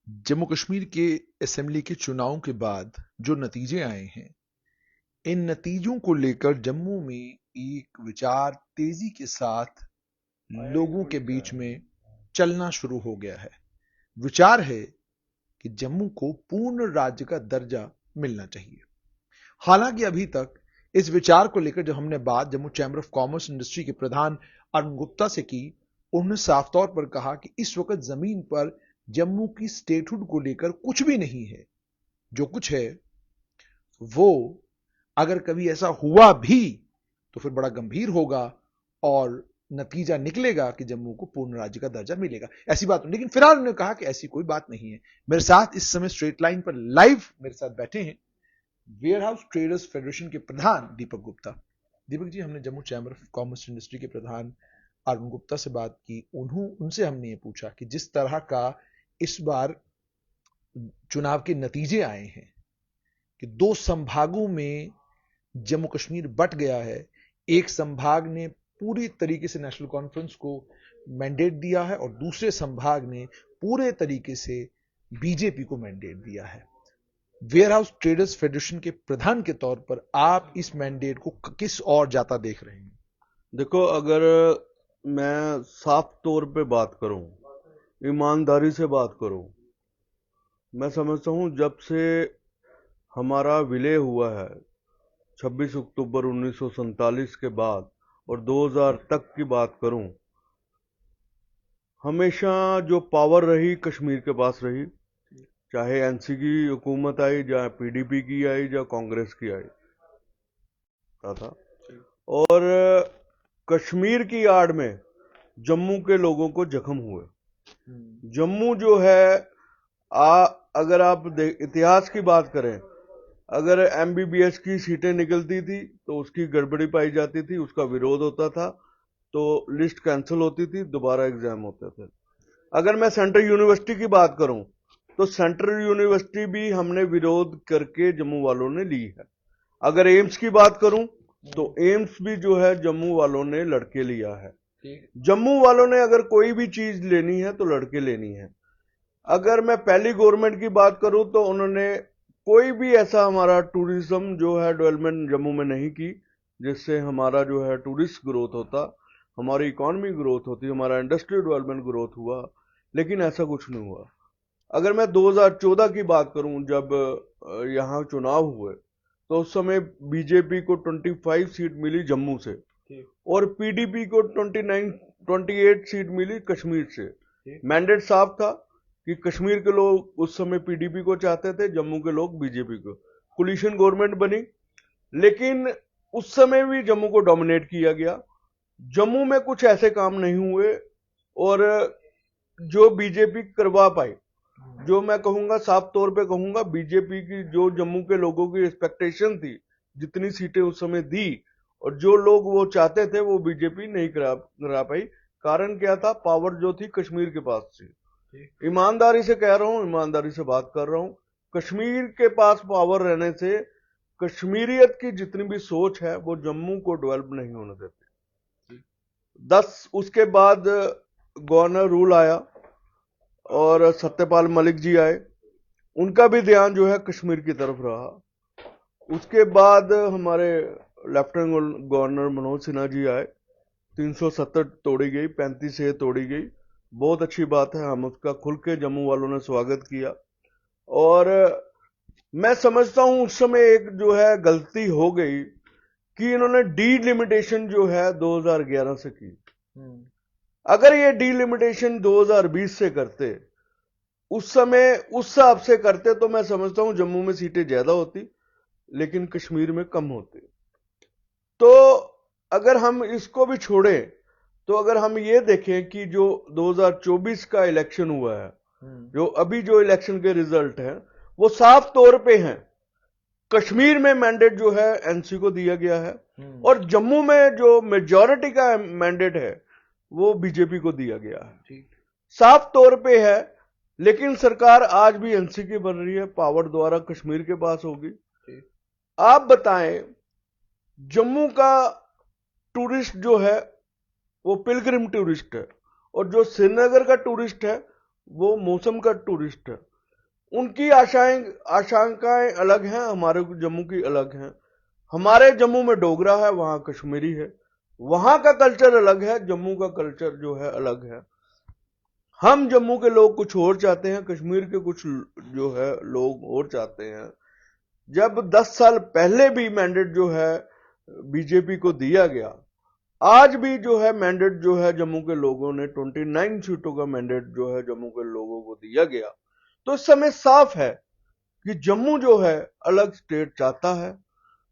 जम्मू कश्मीर के असेंबली के चुनाव के बाद जो नतीजे आए हैं, इन नतीजों को लेकर जम्मू में एक विचार तेजी के साथ लोगों के बीच में चलना शुरू हो गया है। विचार है कि जम्मू को पूर्ण राज्य का दर्जा मिलना चाहिए। हालांकि अभी तक इस विचार को लेकर जब हमने बात Jammu chamber of commerce industry के प्रधान अरुण गुप्ता से की, उन्होंने साफ तौर पर कहा कि इस वक्त जमीन पर जम्मू की स्टेटहुड को लेकर कुछ भी नहीं है। जो कुछ है वो अगर कभी ऐसा हुआ भी तो फिर बड़ा गंभीर होगा और नतीजा निकलेगा कि जम्मू को पूर्ण राज्य का दर्जा मिलेगा। ऐसी बात, लेकिन फिलहाल उन्होंने कहा कि ऐसी कोई बात नहीं है। मेरे साथ इस समय स्ट्रेट लाइन पर लाइव मेरे साथ बैठे हैं वेयर हाउस ट्रेडर्स फेडरेशन के प्रधान दीपक गुप्ता। दीपक जी, हमने Jammu chamber of commerce industry के प्रधान अरुण गुप्ता से बात की। उनसे हमने ये पूछा कि जिस तरह का इस बार चुनाव के नतीजे आए हैं कि दो संभागों में जम्मू कश्मीर बट गया है। एक संभाग ने पूरी तरीके से नेशनल कॉन्फ्रेंस को मैंडेट दिया है और दूसरे संभाग ने पूरे तरीके से बीजेपी को मैंडेट दिया है। वेयर हाउस ट्रेडर्स फेडरेशन के प्रधान के तौर पर आप इस मैंडेट को किस ओर जाता देख रहे हैं? देखो, अगर मैं साफ तौर पे बात करूं, ईमानदारी से बात करूं, मैं समझता हूं जब से हमारा विलय हुआ है 26 अक्टूबर 1947 के बाद और 2000 तक की बात करूं, हमेशा जो पावर रही कश्मीर के पास रही, चाहे एनसी की हुकूमत आई, चाहे पीडीपी की आई, चाहे कांग्रेस की आई था। और कश्मीर की आड़ में जम्मू के लोगों को जख्म हुए। जम्मू जो है, अगर आप इतिहास की बात करें, अगर एमबीबीएस की सीटें निकलती थी तो उसकी गड़बड़ी पाई जाती थी, उसका विरोध होता था, तो लिस्ट कैंसिल होती थी, दोबारा एग्जाम होते थे। अगर मैं सेंट्रल यूनिवर्सिटी की बात करूं तो सेंट्रल यूनिवर्सिटी भी हमने विरोध करके जम्मू वालों ने ली है। अगर एम्स की बात करूं तो एम्स भी जो है जम्मू वालों ने लड़के लिया है। जम्मू वालों ने अगर कोई भी चीज लेनी है तो लड़के लेनी है। अगर मैं पहली गवर्नमेंट की बात करूं तो उन्होंने कोई भी ऐसा हमारा टूरिज्म जो है डेवलपमेंट जम्मू में नहीं की जिससे हमारा जो है टूरिस्ट ग्रोथ होता, हमारी इकोनॉमी ग्रोथ होती, हमारा इंडस्ट्रियल डेवलपमेंट ग्रोथ हुआ, लेकिन ऐसा कुछ नहीं हुआ। अगर मैं 2014 की बात करूं, जब यहाँ चुनाव हुए तो उस समय बीजेपी को 25 सीट मिली जम्मू से और पीडीपी को 28 सीट मिली कश्मीर से। मैंडेट साफ था कि कश्मीर के लोग उस समय पीडीपी को चाहते थे, जम्मू के लोग बीजेपी को। कोलिशन गवर्नमेंट बनी, लेकिन उस समय भी जम्मू को डोमिनेट किया गया। जम्मू में कुछ ऐसे काम नहीं हुए और जो बीजेपी करवा पाई, जो मैं कहूंगा, साफ तौर पे कहूंगा, बीजेपी की जो जम्मू के लोगों की एक्सपेक्टेशन थी, जितनी सीटें उस समय दी और जो लोग वो चाहते थे, वो बीजेपी नहीं करा पाई। कारण क्या था? पावर जो थी कश्मीर के पास थी। ईमानदारी से कह रहा हूं, ईमानदारी से बात कर रहा हूं, कश्मीर के पास पावर रहने से कश्मीरियत की जितनी भी सोच है वो जम्मू को डेवलप नहीं होने देती। उसके बाद गवर्नर रूल आया और सत्यपाल मलिक जी आए, उनका भी ध्यान जो है कश्मीर की तरफ रहा। उसके बाद हमारे लेफ्टिनेंट गवर्नर मनोज सिन्हा जी आए, 370 तोड़ी गई, 35 से तोड़ी गई। बहुत अच्छी बात है, हम उसका खुल के जम्मू वालों ने स्वागत किया। और मैं समझता हूं उस समय एक जो है गलती हो गई कि इन्होंने डीलिमिटेशन जो है 2011 से की। अगर ये डीलिमिटेशन 2020 से करते, उस समय उस हिसाब से करते, तो मैं समझता हूं जम्मू में सीटें ज्यादा होती लेकिन कश्मीर में कम होती। तो अगर हम इसको भी छोड़ें तो अगर हम ये देखें कि जो 2024 का इलेक्शन हुआ है, जो अभी जो इलेक्शन के रिजल्ट हैं, वो साफ तौर पे हैं, कश्मीर में मैंडेट जो है एनसी को दिया गया है और जम्मू में जो मेजॉरिटी का मैंडेट है वो बीजेपी को दिया गया है। साफ तौर पे है, लेकिन सरकार आज भी एनसी की बन रही है, पावर द्वारा कश्मीर के पास होगी। आप बताएं, जम्मू का टूरिस्ट जो है वो पिलग्रिम टूरिस्ट है और जो श्रीनगर का टूरिस्ट है वो मौसम का टूरिस्ट है। उनकी आशंकाएं अलग हैं, हमारे जम्मू की अलग हैं। हमारे जम्मू में डोगरा है, वहां कश्मीरी है, वहां का कल्चर अलग है, जम्मू का कल्चर जो है अलग है। हम जम्मू के लोग कुछ और चाहते हैं, कश्मीर के कुछ जो है लोग और चाहते हैं। जब 10 साल पहले भी मैंडेट जो है बीजेपी को दिया गया, आज भी जो है मैंडेट जो है जम्मू के लोगों ने 29 सीटों का मैंडेट जो है जम्मू के लोगों को दिया गया, तो इस समय साफ है कि जम्मू जो है अलग स्टेट चाहता है,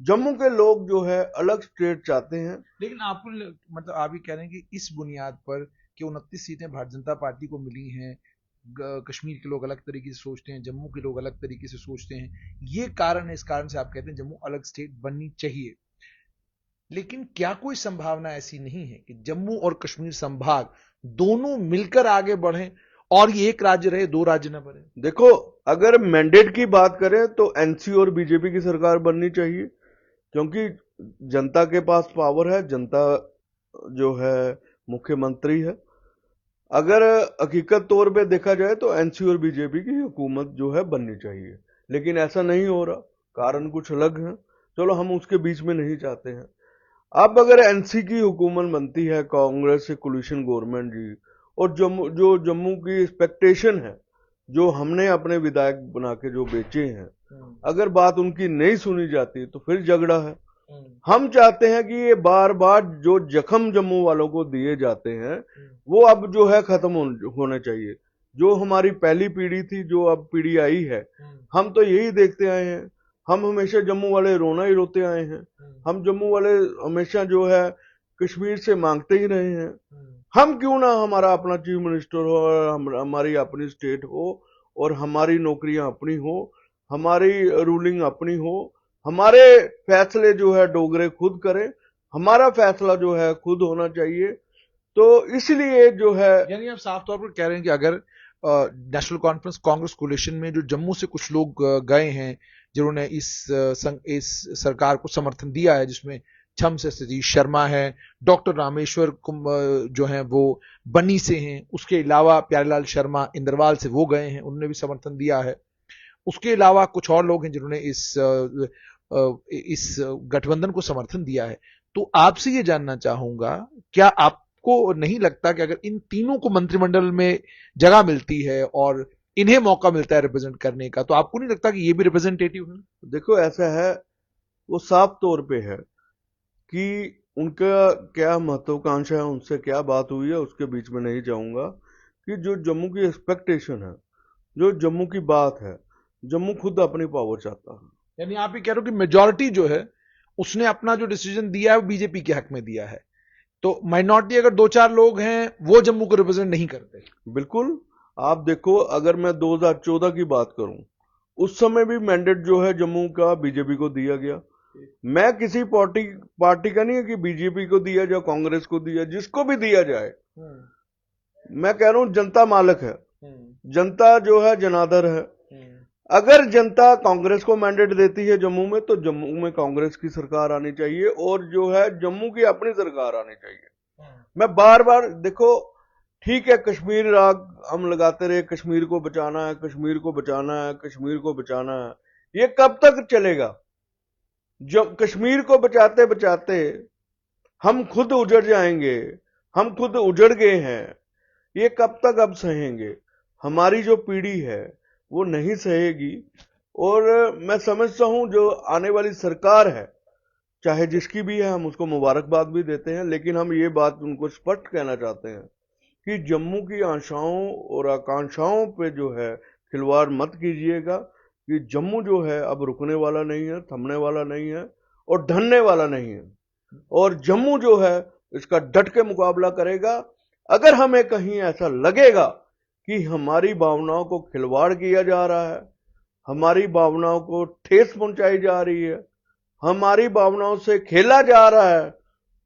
जम्मू के लोग जो है अलग स्टेट चाहते हैं। लेकिन आपको मतलब आप ये कह रहे हैं कि इस बुनियाद पर कि 29 सीटें भारतीय जनता पार्टी को मिली हैं, कश्मीर के लोग अलग तरीके से सोचते हैं, जम्मू के लोग अलग तरीके से सोचते हैं, ये कारण है, इस कारण से आप कहते हैं जम्मू अलग स्टेट बननी चाहिए। लेकिन क्या कोई संभावना ऐसी नहीं है कि जम्मू और कश्मीर संभाग दोनों मिलकर आगे बढ़ें और ये एक राज्य रहे, दो राज्य न बने? देखो, अगर मैंडेट की बात करें तो एनसी और बीजेपी की सरकार बननी चाहिए, क्योंकि जनता के पास पावर है, जनता जो है मुख्यमंत्री है। अगर हकीकत तौर पे देखा जाए तो एनसी और बीजेपी की हुकूमत जो है बननी चाहिए, लेकिन ऐसा नहीं हो रहा, कारण कुछ अलग है। चलो, हम उसके बीच में नहीं जाते हैं। अब अगर एनसी की हुकूमत बनती है, कांग्रेस से कोलिशन गवर्नमेंट जी, और जम्मू की एक्सपेक्टेशन है, जो हमने अपने विधायक बना के जो बेचे हैं, अगर बात उनकी नहीं सुनी जाती तो फिर झगड़ा है। हम चाहते हैं कि ये बार बार जो जख्म जम्मू वालों को दिए जाते हैं वो अब जो है खत्म होने चाहिए। जो हमारी पहली पीढ़ी थी, जो अब पीढ़ी आई है, हम तो यही देखते आए हैं। हम हमेशा जम्मू वाले रोना ही रोते आए हैं। हम जम्मू वाले हमेशा जो है कश्मीर से मांगते ही रहे हैं। हम क्यों ना हमारा अपना चीफ मिनिस्टर हो और हमारी अपनी स्टेट हो और हमारी नौकरियां अपनी हो, हमारी रूलिंग अपनी हो, हमारे फैसले जो है डोगरे खुद करें, हमारा फैसला जो है खुद होना चाहिए। तो इसलिए जो है, यानी आप साफ तौर पर कह रहे हैं कि अगर नेशनल कॉन्फ्रेंस कांग्रेस कोलिशन में जो जम्मू से कुछ लोग गए हैं, जिन्होंने इस सरकार को समर्थन दिया है, जिसमें छम से सतीश शर्मा है, डॉक्टर रामेश्वर जो हैं वो बनी से हैं, उसके अलावा प्यारेलाल शर्मा इंदरवाल से वो गए हैं, उन्होंने भी समर्थन दिया है। उसके अलावा कुछ और लोग हैं जिन्होंने इस गठबंधन को समर्थन दिया है। तो आपसे ये जानना चाहूंगा, क्या आपको नहीं लगता कि अगर इन तीनों को मंत्रिमंडल में जगह मिलती है और इन्हें मौका मिलता है रिप्रेजेंट करने का, तो आपको नहीं लगता कि ये भी रिप्रेजेंटेटिव है? देखो, ऐसा है, वो साफ तौर पे है कि उनका क्या महत्वाकांक्षा है, उनसे क्या बात हुई है, उसके बीच में नहीं जाऊंगा। कि जो जम्मू की एक्सपेक्टेशन है, जो जम्मू की बात है, जम्मू खुद अपनी पावर चाहता है। यानी आप ये कह रहे हो कि मेजोरिटी जो है उसने अपना जो डिसीजन दिया है वो बीजेपी के हक में दिया है, तो माइनॉरिटी अगर दो चार लोग हैं वो जम्मू को रिप्रेजेंट नहीं करते? बिल्कुल। आप देखो, अगर मैं 2014 की बात करूं, उस समय भी मैंडेट जो है जम्मू का बीजेपी को दिया गया। मैं किसी पार्टी का नहीं है कि बीजेपी को दिया जाए, कांग्रेस को दिया, जिसको भी दिया जाए, मैं कह रहा हूं जनता मालिक है, जनता जो है जनादर है। अगर जनता कांग्रेस को मैंडेट देती है जम्मू में, तो जम्मू में कांग्रेस की सरकार आनी चाहिए और जो है जम्मू की अपनी सरकार आनी चाहिए। मैं बार बार देखो, ठीक है, कश्मीर राग हम लगाते रहे, कश्मीर को बचाना है, कश्मीर को बचाना है, कश्मीर को बचाना है, ये कब तक चलेगा? जब कश्मीर को बचाते बचाते हम खुद उजड़ जाएंगे, हम खुद उजड़ गए हैं, ये कब तक अब सहेंगे? हमारी जो पीढ़ी है वो नहीं सहेगी। और मैं समझता हूं जो आने वाली सरकार है, चाहे जिसकी भी है, हम उसको मुबारकबाद भी देते हैं, लेकिन हम ये बात उनको स्पष्ट कहना चाहते हैं कि जम्मू की आशाओं और आकांक्षाओं पे जो है खिलवाड़ मत कीजिएगा। कि जम्मू जो है अब रुकने वाला नहीं है, थमने वाला नहीं है और ढलने वाला नहीं है। और जम्मू जो है इसका डट के मुकाबला करेगा। अगर हमें कहीं ऐसा लगेगा कि हमारी भावनाओं को खिलवाड़ किया जा रहा है, हमारी भावनाओं को ठेस पहुंचाई जा रही है, हमारी भावनाओं से खेला जा रहा है,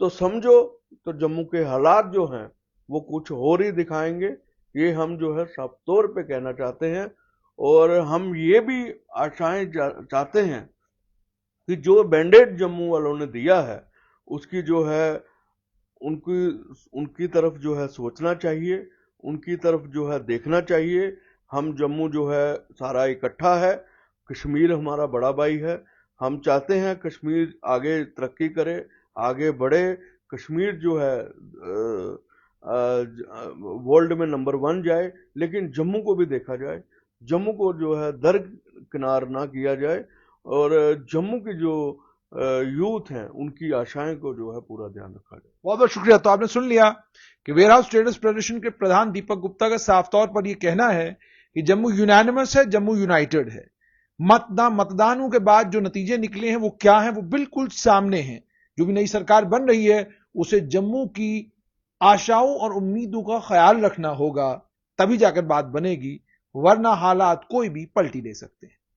तो समझो, तो जम्मू के हालात जो हैं वो कुछ और ही दिखाएंगे। ये हम जो है साफ तौर पे कहना चाहते हैं। और हम ये भी आशाएं चाहते हैं कि जो बैंडेड जम्मू वालों ने दिया है, उसकी जो है उनकी उनकी तरफ जो है सोचना चाहिए, उनकी तरफ जो है देखना चाहिए। हम जम्मू जो है सारा इकट्ठा है, कश्मीर हमारा बड़ा भाई है। हम चाहते हैं कश्मीर आगे तरक्की करे, आगे बढ़े। कश्मीर जो है वर्ल्ड में नंबर 1 जाए, लेकिन जम्मू को भी देखा जाए। जम्मू को जो है दरकिनार ना किया जाए, और जम्मू की जो यूथ हैं उनकी आशाएं को जो है पूरा ध्यान रखा जाए। बहुत बहुत शुक्रिया। तो आपने सुन लिया कि वेयर हाउस ट्रेडर्स फेडरेशन के प्रधान दीपक गुप्ता का साफ तौर पर यह कहना है कि जम्मू यूनानिमस है, जम्मू यूनाइटेड है। मतदानों के बाद जो नतीजे निकले हैं वो क्या हैं, वो बिल्कुल सामने हैं। जो भी नई सरकार बन रही है उसे जम्मू की आशाओं और उम्मीदों का ख्याल रखना होगा, तभी जाकर बात बनेगी, वरना हालात कोई भी पलटी दे सकते हैं।